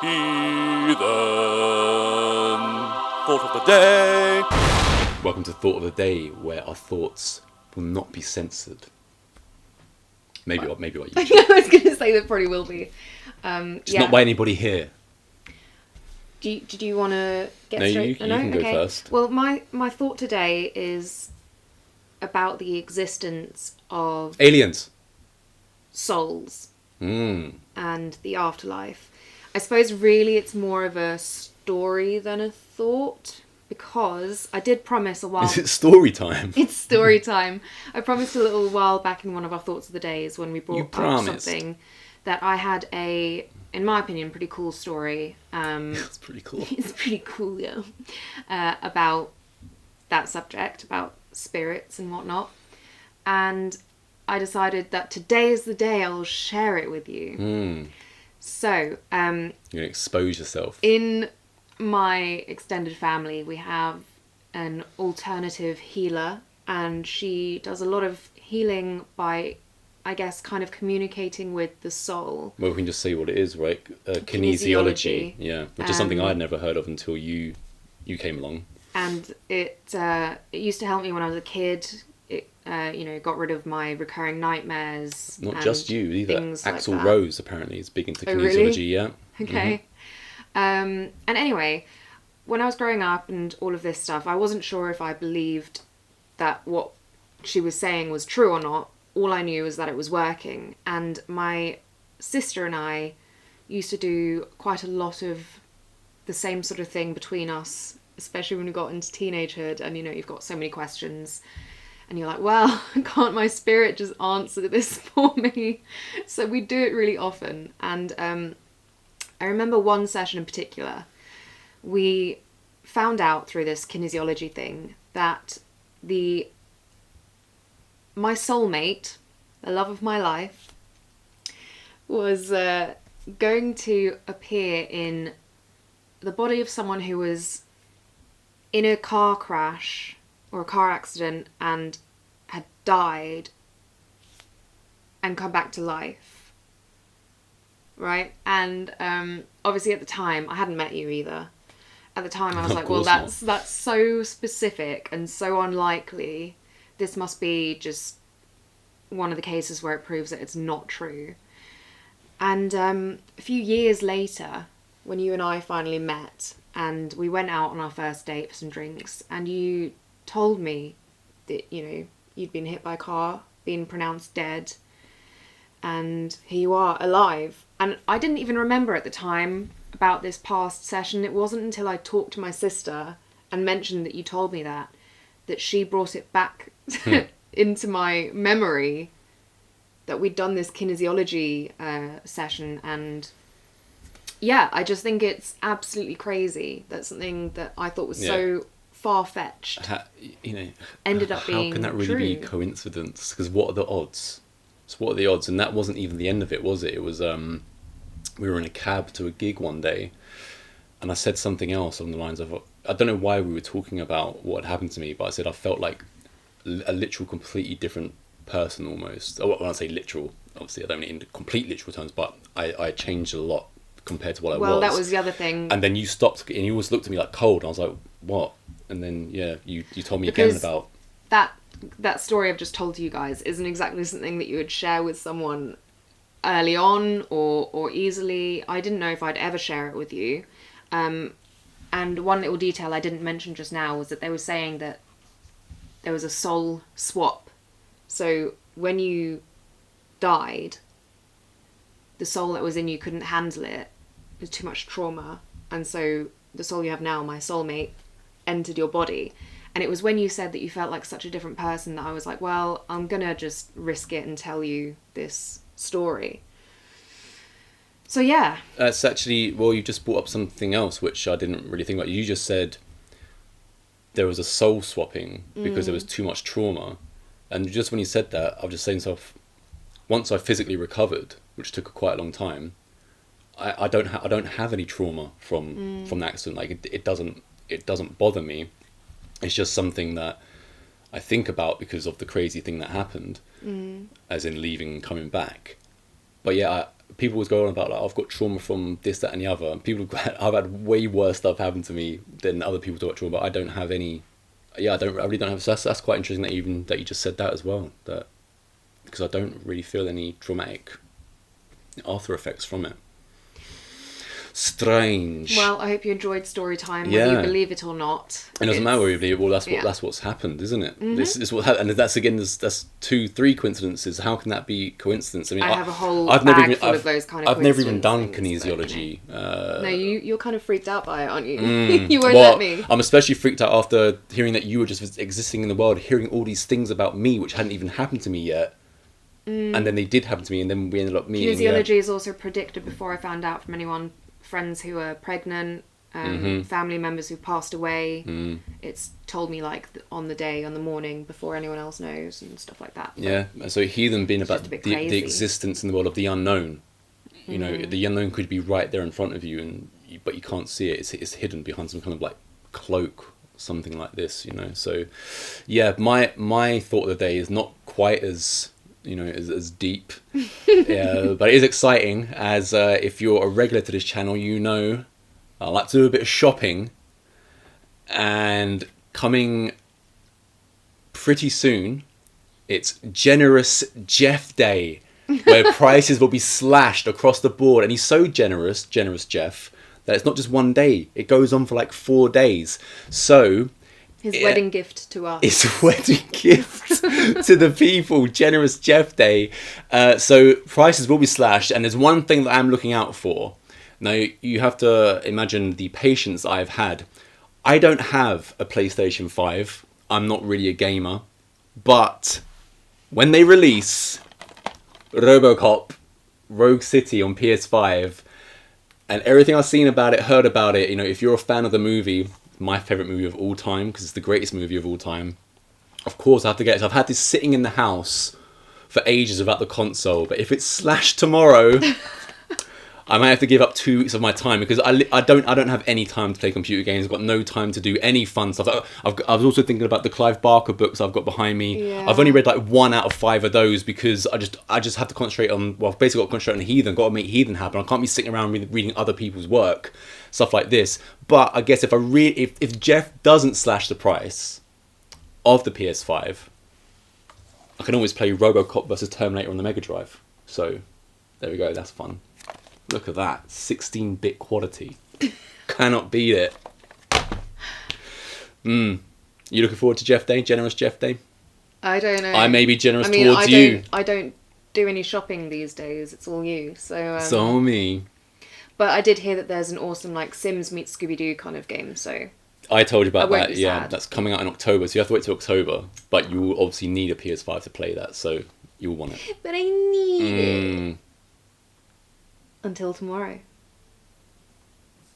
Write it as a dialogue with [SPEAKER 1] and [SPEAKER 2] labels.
[SPEAKER 1] Heathen Thought of the Day.
[SPEAKER 2] Welcome to Thought of the Day, where our thoughts will not be censored. Maybe what you
[SPEAKER 3] I was going to say that probably will be.
[SPEAKER 2] Just not by anybody here.
[SPEAKER 3] Did you want to get
[SPEAKER 2] No,
[SPEAKER 3] straight?
[SPEAKER 2] you can go first.
[SPEAKER 3] Well, my thought today is about the existence of
[SPEAKER 2] Aliens.
[SPEAKER 3] souls
[SPEAKER 2] Mm.
[SPEAKER 3] and the afterlife. I suppose really it's more of a story than a thought, because I did promise a while...
[SPEAKER 2] Is it story time?
[SPEAKER 3] It's story time. I promised a little while back in one of our Thoughts of the Days when we
[SPEAKER 2] You
[SPEAKER 3] brought up
[SPEAKER 2] promised.
[SPEAKER 3] something that I had a, in my opinion, pretty cool story.
[SPEAKER 2] That's pretty cool.
[SPEAKER 3] It's pretty cool, yeah. About that subject, about spirits and whatnot. And I decided that today is the day I'll share it with you.
[SPEAKER 2] Mm.
[SPEAKER 3] So,
[SPEAKER 2] You're going to expose yourself.
[SPEAKER 3] in my extended family, we have an alternative healer, and she does a lot of healing by, I guess, kind of communicating with the soul.
[SPEAKER 2] Well, we can just say what it is, right?
[SPEAKER 3] Kinesiology.
[SPEAKER 2] Yeah, which is something I'd never heard of until you came along.
[SPEAKER 3] And it used to help me when I was a kid. It got rid of my recurring nightmares.
[SPEAKER 2] Not
[SPEAKER 3] and
[SPEAKER 2] just you either.
[SPEAKER 3] things like
[SPEAKER 2] Axel
[SPEAKER 3] that.
[SPEAKER 2] Rose apparently is big into
[SPEAKER 3] Oh,
[SPEAKER 2] kinesiology.
[SPEAKER 3] really?
[SPEAKER 2] Yeah.
[SPEAKER 3] Okay. And anyway, when I was growing up and all of this stuff, I wasn't sure if I believed that what she was saying was true or not. All I knew was that it was working. And my sister and I used to do quite a lot of the same sort of thing between us, especially when we got into teenagehood and, you've got so many questions. And you're like, well, can't my spirit just answer this for me? So we do it really often. And I remember one session in particular, we found out through this kinesiology thing that my soulmate, the love of my life, was going to appear in the body of someone who was in a car crash or a car accident and had died and come back to life. Right? And obviously at the time, I hadn't met you either. At the time I was like, well, that's so specific and so unlikely. This must be just one of the cases where it proves that it's not true. And a few years later, when you and I finally met and we went out on our first date for some drinks, and you told me that, you'd been hit by a car, been pronounced dead, and here you are, alive. And I didn't even remember at the time about this past session. It wasn't until I talked to my sister and mentioned that you told me that she brought it back into my memory that we'd done this kinesiology session. And yeah, I just think it's absolutely crazy that something that I thought was so far-fetched ended up being
[SPEAKER 2] how can that really
[SPEAKER 3] true.
[SPEAKER 2] be coincidence? Because what are the odds? So what are the odds? And that wasn't even the end of it, was it? It was we were in a cab to a gig one day, and I said something else along the lines of, I don't know why we were talking about what had happened to me, but I said I felt like a literal, completely different person almost. When I say literal, obviously I don't mean in complete literal terms, but I changed a lot compared to what I was.
[SPEAKER 3] Well, that was the other thing.
[SPEAKER 2] And then you stopped, and you always looked at me like cold, and I was like, what? And then, you told me again about...
[SPEAKER 3] That story I've just told to you guys isn't exactly something that you would share with someone early on or easily. I didn't know if I'd ever share it with you. And one little detail I didn't mention just now was that they were saying that there was a soul swap. So when you died, the soul that was in you couldn't handle it. It was too much trauma. And so the soul you have now, my soulmate, entered your body. And it was when you said that you felt like such a different person that I was like, well, I'm going to just risk it and tell you this story. So, yeah.
[SPEAKER 2] That's actually... Well, you just brought up something else, which I didn't really think about. You just said there was a soul swapping because there was too much trauma. And just when you said that, I was just saying to myself, once I physically recovered, which took quite a long time, I don't have any trauma from the accident. Like, it doesn't bother me. It's just something that I think about because of the crazy thing that happened, as in leaving and coming back. But yeah, people always go on about like I've got trauma from this, that, and the other. And I've had way worse stuff happen to me than other people talk about trauma, but I don't have any. Yeah, I really don't have. So that's quite interesting that you just said that as well. That because I don't really feel any traumatic after effects from it. Strange.
[SPEAKER 3] Well, I hope you enjoyed story time,
[SPEAKER 2] Yeah.
[SPEAKER 3] whether you believe it or not.
[SPEAKER 2] It doesn't matter whether you believe it. Well,
[SPEAKER 3] Yeah.
[SPEAKER 2] that's what's happened, isn't it? This is what happened, and that's again. That's 2-3 coincidences. How can that be coincidence? I mean,
[SPEAKER 3] I have a whole
[SPEAKER 2] I've
[SPEAKER 3] bag
[SPEAKER 2] never even,
[SPEAKER 3] full of those kind of
[SPEAKER 2] I've never even
[SPEAKER 3] coincidence
[SPEAKER 2] done
[SPEAKER 3] things, but,
[SPEAKER 2] kinesiology.
[SPEAKER 3] No, you're kind of freaked out by it, aren't you? You won't
[SPEAKER 2] Well,
[SPEAKER 3] let me.
[SPEAKER 2] I'm especially freaked out after hearing that you were just existing in the world, hearing all these things about me which hadn't even happened to me yet. And then they did happen to me, and then we ended up meeting.
[SPEAKER 3] Kinesiology is also predicted before I found out from anyone, friends who are pregnant, family members who passed away. It's told me like on the morning before anyone else knows and stuff like that.
[SPEAKER 2] Yeah, so heathen being about
[SPEAKER 3] just a bit
[SPEAKER 2] the
[SPEAKER 3] crazy.
[SPEAKER 2] existence in the world of the unknown. You know, the unknown could be right there in front of you, but you can't see it. It's hidden behind some kind of like cloak, something like this. You know, so yeah, my thought of the day is not quite as as deep, yeah, but it is exciting. As if you're a regular to this channel, you know, I like to do a bit of shopping, and coming pretty soon, it's Generous Jeff Day, where prices will be slashed across the board. And he's so generous Jeff, that it's not just one day, it goes on for like 4 days. So
[SPEAKER 3] His wedding gift to us.
[SPEAKER 2] it's a wedding gift to the people, Generous Jeff Day. So prices will be slashed, and there's one thing that I'm looking out for. Now, you have to imagine the patience I've had. I don't have a PlayStation 5. I'm not really a gamer. But when they release RoboCop Rogue City on PS5, and everything I've seen about it, heard about it, if you're a fan of the movie, my favourite movie of all time, because it's the greatest movie of all time, of course I have to get it. So I've had this sitting in the house for ages without the console, but if it's slashed tomorrow, I might have to give up 2 weeks of my time, because I don't have any time to play computer games. I've got no time to do any fun stuff. I was also thinking about the Clive Barker books I've got behind me.
[SPEAKER 3] Yeah.
[SPEAKER 2] I've only read like 1 out of 5 of those, because I just have to concentrate on, well, I've basically got to concentrate on Heathen. Got to make Heathen happen. I can't be sitting around reading other people's work, stuff like this. But I guess if Jeff doesn't slash the price of the PS5, I can always play RoboCop versus Terminator on the Mega Drive. So there we go. That's fun. Look at that, 16-bit quality. Cannot beat it. You looking forward to Jeff Day? Generous Jeff Day?
[SPEAKER 3] I don't know.
[SPEAKER 2] I may be generous towards you.
[SPEAKER 3] I don't do any shopping these days. It's all you. So.
[SPEAKER 2] So me.
[SPEAKER 3] But I did hear that there's an awesome like Sims meets Scooby-Doo kind of game. So.
[SPEAKER 2] I told you about
[SPEAKER 3] I won't
[SPEAKER 2] that.
[SPEAKER 3] be
[SPEAKER 2] Yeah,
[SPEAKER 3] sad.
[SPEAKER 2] that's coming out in October. So you have to wait till October. But you will obviously need a PS5 to play that. So you'll want it.
[SPEAKER 3] But I need it. Until tomorrow.